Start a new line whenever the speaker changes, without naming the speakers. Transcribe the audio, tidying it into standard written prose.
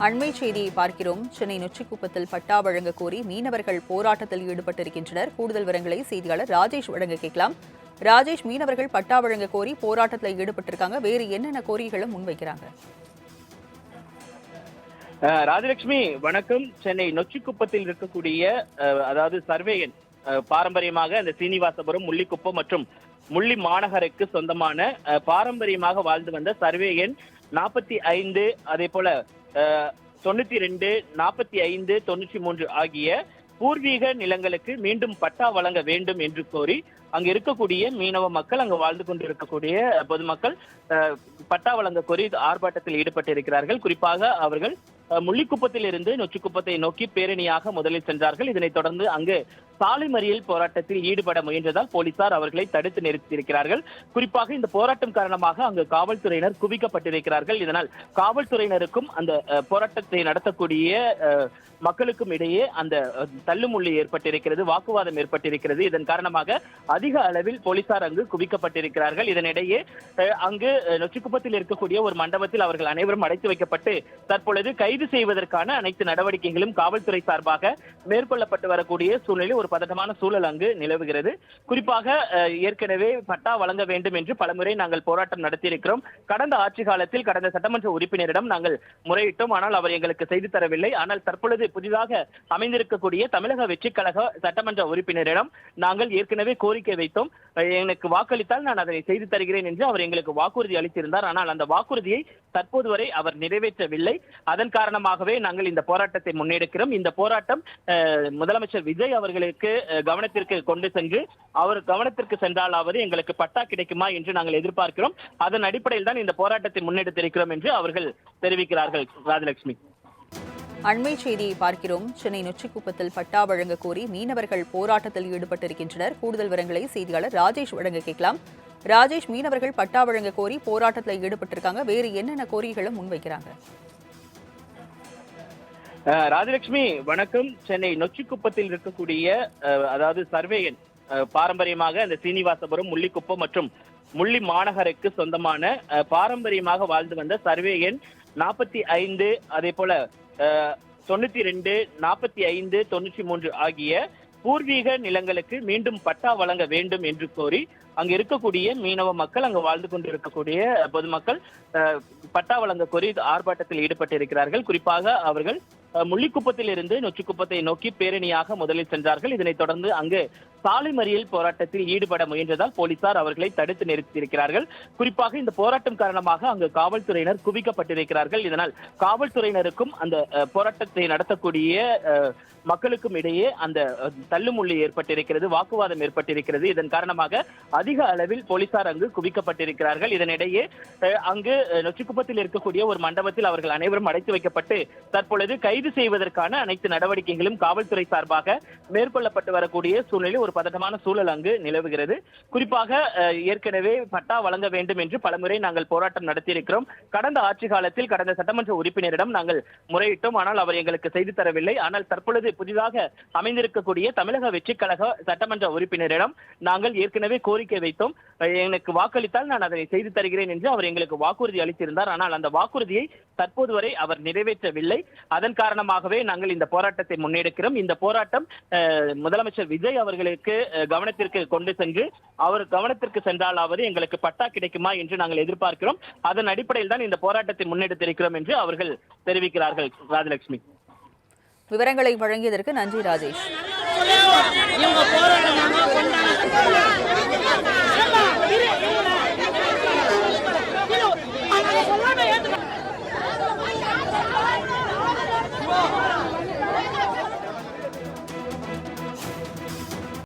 அண்மை செய்தியை பார்க்கிறோம். சென்னை நொச்சிக்குப்பத்தில் பட்டா வழங்க கோரி மீனவர்கள் போராட்டத்தில் ஈடுபட்டிருக்கின்றனர். கூடுதல் விவரங்களை செய்தியாளர் ராஜேஷ் வழங்க கேட்கலாம். ராஜேஷ், மீனவர்கள் பட்டா வழங்க கோரி போராட்டத்தில் ஈடுபட்டிருக்காங்க. வேறு என்னென்ன கோரிக்கைகளை முன்வைக்கிறாங்க?
ராஜலட்சுமி வணக்கம். சென்னை நொச்சிக்குப்பத்தில் இருக்கக்கூடிய அதாவது சர்வேயன் பாரம்பரியமாக அந்த சீனிவாசபுரம், முள்ளிக்குப்பம் மற்றும் முள்ளி மாநகருக்கு சொந்தமான பாரம்பரியமாக வாழ்ந்து வந்த சர்வேயன் 45, அதே போல 92, 45, 93 ஆகிய பூர்வீக நிலங்களுக்கு மீண்டும் பட்டா வழங்க வேண்டும் என்று கோரி அங்க இருக்கக்கூடிய மீனவ மக்கள், அங்கு வாழ்ந்து கொண்டிருக்கக்கூடிய பொதுமக்கள் பட்டா வழங்க கோரி ஆர்ப்பாட்டத்தில் ஈடுபட்டிருக்கிறார்கள். குறிப்பாக அவர்கள் முள்ளிக்குப்பத்தில் இருந்து நொச்சிக்குப்பத்தை நோக்கி பேரணியாக முதலில் சென்றார்கள். இதனைத் தொடர்ந்து அங்கு சாலை மறியல் போராட்டத்தில் ஈடுபட முயன்றதால் போலீசார் அவர்களை தடுத்து நிறுத்தியிருக்கிறார்கள். குறிப்பாக இந்த போராட்டம் காரணமாக அங்கு காவல்துறையினர் குவிக்கப்பட்டிருக்கிறார்கள். இதனால் காவல்துறையினருக்கும் அந்த போராட்டத்தை நடத்தக்கூடிய மக்களுக்கும் இடையே அந்த தள்ளுமுள்ளி ஏற்பட்டிருக்கிறது, வாக்குவாதம் ஏற்பட்டிருக்கிறது. இதன் காரணமாக அதிக அளவில் போலீசார் அங்கு குவிக்கப்பட்டிருக்கிறார்கள். இதனிடையே அங்கு நொச்சிக்குப்பத்தில் இருக்கக்கூடிய ஒரு மண்டபத்தில் அவர்கள் அனைவரும் அடைத்து வைக்கப்பட்டு தற்பொழுது கைது செய்வதற்கான அனைத்து நடவடிக்கைகளும் காவல்துறை சார்பாக மேற்கொள்ளப்பட்டு வரக்கூடிய சூழ்நிலை, ஒரு பதட்டமான சூழல் அங்கு நிலவுகிறது. குறிப்பாக ஏற்கனவே பட்டா வழங்க வேண்டும் என்று பலமுறை நாங்கள் போராட்டம் நடத்தியிருக்கிறோம். கடந்த ஆட்சி காலத்தில் கடந்த சட்டமன்ற உறுப்பினரிடம் நாங்கள் முறையிட்டோம். ஆனால் அவர் எங்களுக்கு செய்து தரவில்லை. ஆனால் தற்பொழுது புதிதாக அமைந்திருக்கக்கூடிய தமிழக வெற்றி கழக சட்டமன்ற உறுப்பினரிடம் நாங்கள் ஏற்கனவே கோரிக்கை வைத்தோம். எனக்கு வாக்களித்தால் நான் அதனை செய்து தருகிறேன் என்று அவர் எங்களுக்கு வாக்குறுதி அளித்திருந்தார். ஆனால் அந்த வாக்குறுதியை தற்போது வரை அவர் நிறைவேற்றவில்லை. அதன் காரணமாகவே நாங்கள் இந்த போராட்டத்தை முன்னெடுக்கிறோம். இந்த போராட்டம் முதலமைச்சர் விஜய் அவர்களுக்கு கவனத்திற்கு கொண்டு சென்று அவர் கவனத்திற்கு சென்றாலாவது எங்களுக்கு பட்டா கிடைக்குமா என்று நாங்கள் எதிர்பார்க்கிறோம். அதன் அடிப்படையில் தான் இந்த போராட்டத்தை முன்னெடுத்திருக்கிறோம் என்று அவர்கள் தெரிவிக்கிறார்கள். ராஜலட்சுமி,
அண்மை செய்தியை பார்க்கிறோம். சென்னை நொச்சிக்குப்பத்தில் பட்டா வழங்க கோரி மீனவர்கள் போராட்டத்தில் ஈடுபட்டிருக்கின்றனர். கூடுதல் விவரங்களை செய்தியாளர் ராஜேஷ் வழங்க கேட்கலாம். ராஜேஷ், மீனவர்கள் பட்டா வழங்க கோரி போராட்டத்தில் ஈடுபட்டிருக்காங்க. வேறு என்னென்ன கோரிக்கைகளை முன்வைக்கிறாங்க?
ராஜலட்சுமி வணக்கம். சென்னை நொச்சிக்குப்பத்தில் இருக்கக்கூடிய அதாவது சர்வேயன் பாரம்பரியமாக அந்த சீனிவாசபுரம், முள்ளிக்குப்பம் மற்றும் முள்ளி மாநகருக்கு சொந்தமான பாரம்பரியமாக வாழ்ந்து வந்த சர்வேயன் 45, அதே போல 92, 45, 93 ஆகிய பூர்வீக நிலங்களுக்கு மீண்டும் பட்டா வழங்க வேண்டும் என்று கோரி அங்கு இருக்கக்கூடிய மீனவ மக்கள், அங்கு வாழ்ந்து கொண்டிருக்கக்கூடிய பொதுமக்கள் பட்டா வழங்க கோரி ஆர்ப்பாட்டத்தில் ஈடுபட்டிருக்கிறார்கள். குறிப்பாக அவர்கள் முள்ளிக்குப்பத்தில் இருந்து நொச்சிக்குப்பத்தை நோக்கி பேரணியாக முதலில் சென்றார்கள். இதனைத் தொடர்ந்து அங்கு சாலை மறியல் போராட்டத்தில் ஈடுபட முயன்றதால் போலீசார் அவர்களை தடுத்து நிறுத்தியிருக்கிறார்கள். குறிப்பாக இந்த போராட்டம் காரணமாக அங்கு காவல்துறையினர் குவிக்கப்பட்டிருக்கிறார்கள். இதனால் காவல்துறையினருக்கும் அந்த போராட்டத்தை நடத்தக்கூடிய மக்களுக்கும் இடையே அந்த தள்ளுமுள்ளி ஏற்பட்டிருக்கிறது, வாக்குவாதம் ஏற்பட்டிருக்கிறது. இதன் காரணமாக அதிக அளவில் போலீசார் அங்கு குவிக்கப்பட்டிருக்கிறார்கள். இதனிடையே அங்கு நொச்சிக்குப்பத்தில் இருக்கக்கூடிய ஒரு மண்டபத்தில் அவர்கள் அனைவரும் அடைத்து வைக்கப்பட்டு தற்பொழுது கைது செய்வதற்கான அனைத்து நடவடிக்கைகளும் காவல்துறை சார்பாக மேற்கொள்ளப்பட்டு வரக்கூடிய சூழ்நிலை, ஒரு பதட்டமான சூழல் அங்கு நிலவுகிறது. குறிப்பாக ஏற்கனவே பட்டா வழங்க வேண்டும் என்று பலமுறை நாங்கள் போராட்டம் நடத்தியிருக்கிறோம். கடந்த ஆட்சி காலத்தில் கடந்த சட்டமன்ற உறுப்பினரிடம் நாங்கள் முறையிட்டோம். ஆனால் அவர் எங்களுக்கு செய்து தரவில்லை. ஆனால் தற்பொழுது புதிதாக அமைந்திருக்கக்கூடிய தமிழக வெற்றி கழக சட்டமன்ற உறுப்பினரிடம் நாங்கள் ஏற்கனவே கோரிக்கை வைத்தோம். எனக்கு வாக்களித்தால் நான் அதனை செய்து தருகிறேன் என்று அவர் எங்களுக்கு வாக்குறுதி அளித்திருந்தார். ஆனால் அந்த வாக்குறுதியை தற்போது வரை அவர் நிறைவேற்றவில்லை. அதன் காரணமாகவே நாங்கள் இந்த போராட்டத்தை முன்னெடுக்கிறோம். இந்த போராட்டம் முதலமைச்சர் விஜய் அவர்களுக்கு கவனத்திற்கு கொண்டு சென்று அவர் கவனத்திற்கு சென்றாலாவது எங்களுக்கு பட்டா கிடைக்குமா என்று நாங்கள் எதிர்பார்க்கிறோம். அதன் அடிப்படையில் தான் இந்த போராட்டத்தை முன்னெடுத்திருக்கிறோம் என்று அவர்கள் தெரிவிக்கிறார்கள். ராஜலட்சுமி,
விவரங்களை வழங்கியதற்கு நன்றி ராஜேஷ்.
இவங்க போராட்டம்